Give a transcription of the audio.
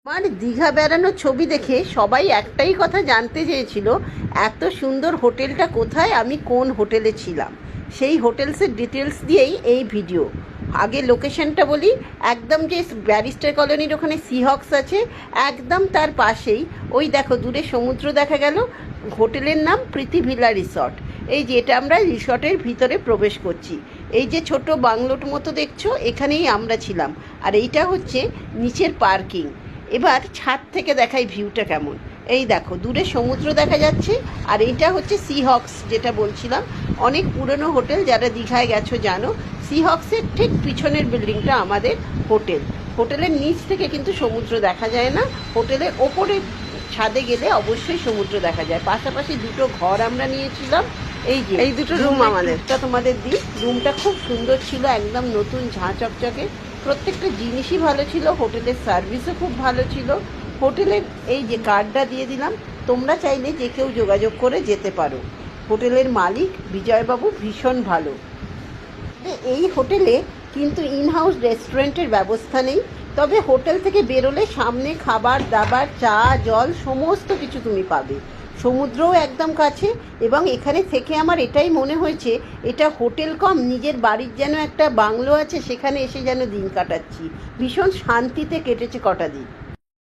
আমার দীঘা বেড়ানোর ছবি দেখে সবাই একটাই কথা জানতে চেয়েছিল, এত সুন্দর হোটেলটা কোথায়, আমি কোন হোটেলে ছিলাম। সেই হোটেলসের ডিটেলস দিয়েই এই ভিডিও। আগে লোকেশনটা বলি, একদম যে ব্যারিস্টার কলোনির ওখানে সিহক্স আছে একদম তার পাশেই, ওই দেখো দূরে সমুদ্র দেখা গেল। হোটেলের নাম প্রীতি ভিলা রিসর্ট। এই যে এটা আমরা রিসর্টের ভিতরে প্রবেশ করছি, এই যে ছোট বাংলোর মতো দেখছো, এখানেই আমরা ছিলাম। আর এইটা হচ্ছে নিচের পার্কিং। এবার ছাদ থেকে দেখাই ভিউটা কেমন। এই দেখো দূরে সমুদ্র দেখা যাচ্ছে, আর এইটা হচ্ছে সিহক্স যেটা বলছিলাম। অনেক পুরনো হোটেল, যারা দীঘায় গেছো জানো। সিহক্সের ঠিক পিছনের বিল্ডিংটা আমাদের হোটেল। হোটেলের নিচ থেকে কিন্তু সমুদ্র দেখা যায় না, হোটেলের ওপরে ছাদে গেলে অবশ্যই সমুদ্র দেখা যায়। পাশাপাশি দুটো ঘর আমরা নিয়েছিলাম। এই যে এই দুটো রুম আমাদেরটা তোমাদের দিই। রুমটা খুব সুন্দর ছিল, একদম নতুন ঝাঁ চকচকে। প্রত্যেকটা জিনিসই ভালো ছিল, হোটেলের সার্ভিসও খুব ভালো ছিল। হোটেলের এই যে কার্ডটা দিয়ে দিলাম, তোমরা চাইলে যে কেউ যোগাযোগ করে যেতে পারো। হোটেলের মালিক বিজয়বাবু ভীষণ ভালো। এই হোটেলে কিন্তু ইনহাউস রেস্টুরেন্টের ব্যবস্থা নেই, তবে হোটেল থেকে বেরোলে সামনে খাবার দাবার, চা জল সমস্ত কিছু তুমি পাবে। সমুদ্রও একদম কাছে, এবং এখানে থেকে আমার এটাই মনে হয়েছে এটা হোটেল কম নিজের বাড়ির যেন একটা বাংলো আছে, সেখানে এসে যেন দিন কাটাচ্ছি। ভীষণ শান্তিতে কেটেছে কটা দিন।